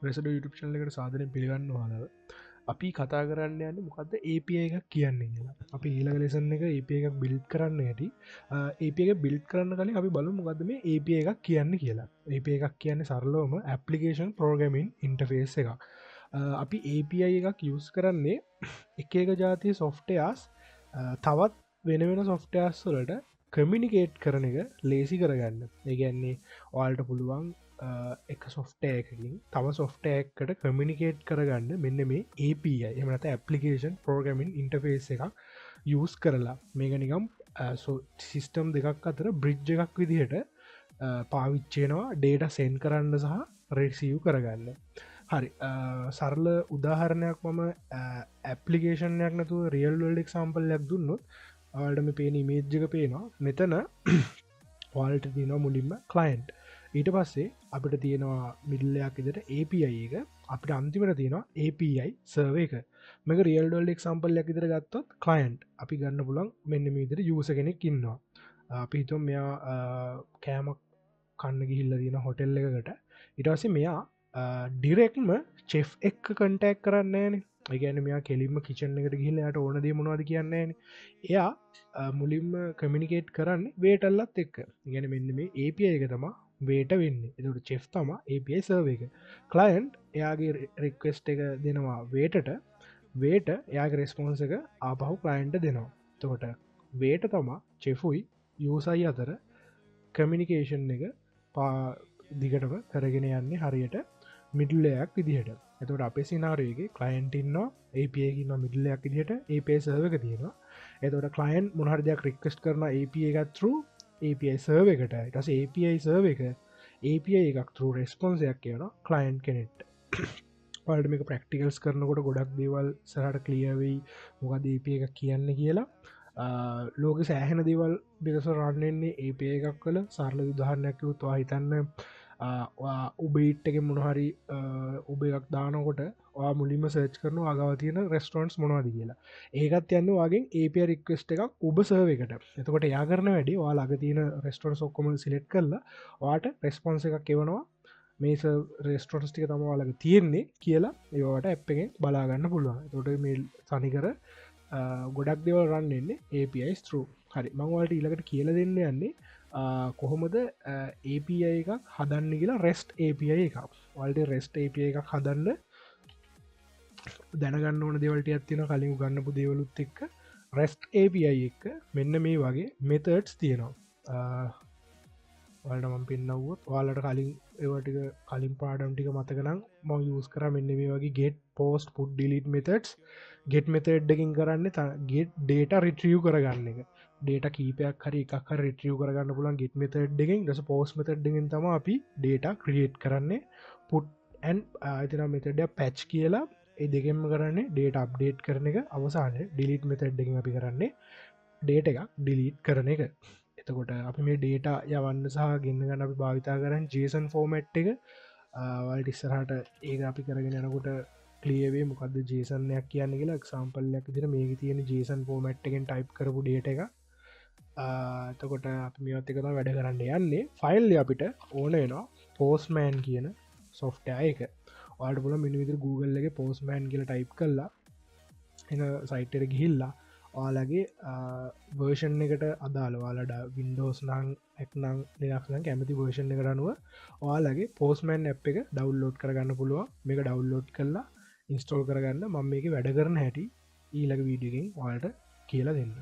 රෙසඩ YouTube channel එකට සාදරයෙන් පිළිගන්නවා ඔයාලව. අපි කතා කරන්න යන්නේ මොකද්ද API එකක් කියන්නේ කියලා. අපි ඊළඟ lesson එක API එකක් build කරන්න ඇති. API එක build කරන්න කලින් අපි බලමු මොකද්ද මේ API එකක් කියන්නේ කියලා. API එකක් කියන්නේ සරලවම application programming interface එකක්. අපි API එකක් use කරන්නේ එක එක જાතිය softwares තවත් වෙන වෙන softwares වලට කමියනිකේට් කරන එක ලේසි කරගන්න. ඒ කියන්නේ ඔයාලට පුළුවන් එක software එකකින් තව software එකකට කමියනිකේට් කරගන්න මෙන්න මේ API එහෙම නැත්නම් application programming interface එකක් use කරලා මේක නිකම් සිස්ටම් දෙකක් අතර bridge එකක් විදිහට පාවිච්චි වෙනවා data send කරන්න සහ receive කරගන්න. හරි සරල උදාහරණයක් මම ඇප්ලිකේෂන් එකක් නැතුව රියල් වර්ල්ඩ් එක්සැම්පල් එකක් දුන්නොත් ඔයාලට මේ පේන ඉමේජ් එක පේනවා මෙතන ඔයාලට තියෙනවා මුලින්ම client ඊට පස්සේ අපිට තියෙනවා මිඩල් එකක් විදිහට API එක අපිට අන්තිමට තියෙනවා API server එක මේක රියල් වර්ල්ඩ් එක්සැම්පල් එකක් විදිහට ගත්තොත් client අපි ගන්න පුළුවන් මෙන්න මේ විදිහට user කෙනෙක් ඉන්නවා අපි හිතමු මෙයා කෑමක් කන්න ගිහිල්ලා තියෙන හොටෙල් එකකට ඊට පස්සේ මෙයා ඩිරෙක්ම චෙෆ් එක්ක කන්ටැක් කරන්න ෑනේ ඒගැන මෙයා කෙලින්ම කිචන් එකට ගිහිල යට ඕන දේ මොවාද කියන්නේ එයා මුලින්ම කමිනිකේට් කරන්න වේටල්ලත් එක්ක ගැන මෙන්න මේ API එක තමා වේට වෙන්න එතුට චෙෆ් තම API සර්ව එක කලයින්් එයාගේ රික්වෙස්ට් එක දෙනවා වේටට වේට එයාගේ රෙස්පොන්ස එක ආපහු කලයින්ට දෙනවා තකොට වේට තමා චෙෆුයි යසයි අතර කමිනිකේෂන් එක පා දිගටම කරගෙන යන්නේ හරියට මිඩල්ලයක් විදිහට එතට අපේ සිනාරයගේ කලයින්ටන්න APකින්න මිඩල්ලයක් විදිහට API සර්වක තියෙනවා එතට කලයින් මොහරදයක් රික්කස්ට කරන API එකත් තරු API සර්ව එකට ටස API සර්ව එක API එකක් තරු රෙස්පොන්සයක් කියන කලයින්් කෙනෙට් පල්ට මේක ප්‍රක්ටිකල්ස් කරනකොට ගොඩක් දේවල් සරට කලියවෙයි මොකද API එකක් කියන්න කියලා ලෝක සෑහෙන දේවල් බිකස රන්නන්නේ API එකක් කළ සරල උදාහරණයක් යුතුවා හිතන්න උබේට්ක මොනහරි උබයක් දානකොට මුලින්ම සර්ච් කරන අගව තියෙන රෙස්ටරන්ස් මොනවාද කියලා ඒකත් යන්න වගේ API රික්වස්ට එකක් උබ සර්ව එකට එතකොට යා කරන වැඩි වා ළඟ තියෙන රෙස්ටරන්ස් ඔක්කොම සිලෙට් කරලා වාට රෙස්පොන්ස එකක් එවනවා මේ රෙස්ටරන්ස් ටික තම වාලක තියෙන්නේ කියලා ඒවට ඇප් එකෙන් බලාගන්න පුළුවන් තොට මේ සනිකර ගොඩක් දෙවල් රන්නන්නේ APIස් true හරි මංවලට ඊලකට කියල දෙන්න යන්නේ කොහොමද API එකක් හදන්න කියලා රෙස්ට් API එකක් වල්ට රෙස්ට් API එකක් හදන්න දැනගන්න ඕන දෙවලට ඇත්තින කලින් ගන්නපු දේවලුත් එක්ක රෙස්ට් API එක මෙන්න මේ වගේ මෙතර්ඩ්ස් තියෙනවා වලටම පින්නවුවත් වාලට කලින් ඒවටික කලින් පාඩම් ටික මතකනම් ම යස් කර මෙන්න මේ වගේ ගෙට පෝස්ට පුඩ් ඩිලිට මෙතඩ්ස් ගෙට මෙතඩ්ඩකින් කරන්න ගෙට ඩේට රිට්‍රියව් කරගන්න එක ඩේට කීපයක් හරි එකක් රිට්‍රියව් කරගන්න පුලන් ගෙට මෙතඩ්ඩකින් ස පෝස් මෙතඩ්ඩින් තම අපි ඩේට ක්‍රියේට් කරන්නේ පුට් ඇන් ආතන මෙතඩ පැච් කියලා ඒ දෙකෙම කරන්නේ ඩේට අප්ඩේට් කරන එක අවසාන ඩිලිට මෙතඩ්ඩකින් අපි කරන්නේ ඩේට එකක් ඩිලිට් කරන එක එතකොට අපි මේ ඩේට යවන්න සහ ගන්න ගන්න අපි භාවිතා කරන්න ජේසන් ෆෝමට් එක වල්ට ඉස්සරහට ඒක අපි කරගෙන යනකොට කලියවේ මොකද ජේසන්යක් කියන්න කියලා එක්සාම්පල්ලයක් දිර මේක තියෙන ජේසන් ෆෝමට් එකෙන් ටයිප් කරපු ඩේට එක එතකොට අපි මේත් එකත වැඩ කරන්න යන්නේ ෆයිල් අපිට ඕන වෙනවා පෝස්මෑන් කියන සොෆ්ටය එක වාට පුල මිනිවිතර Google එක පෝස්මෑන් කියල ටයිප් කරලා එ සයිටර ගිහිල්ලා ඔයාලගේ වර්ෂන් එකට අදාළවාලට වින්ඩෝස් නං එක්නං නිරක්න කැමති වර්ෂන් එකට අනුව ඔයාලගේ පෝස්මෑන් ඇ් එක ඩවල්ලෝඩ් කරගන්න පුළුව මේක ඩවල්ලෝඩ් කරලා ඉන්ස්ටෝල් කරගන්න මම මේක වැඩ කරන හැටි ඊලක වීඩියගෙන් වාලට කියලා දෙන්න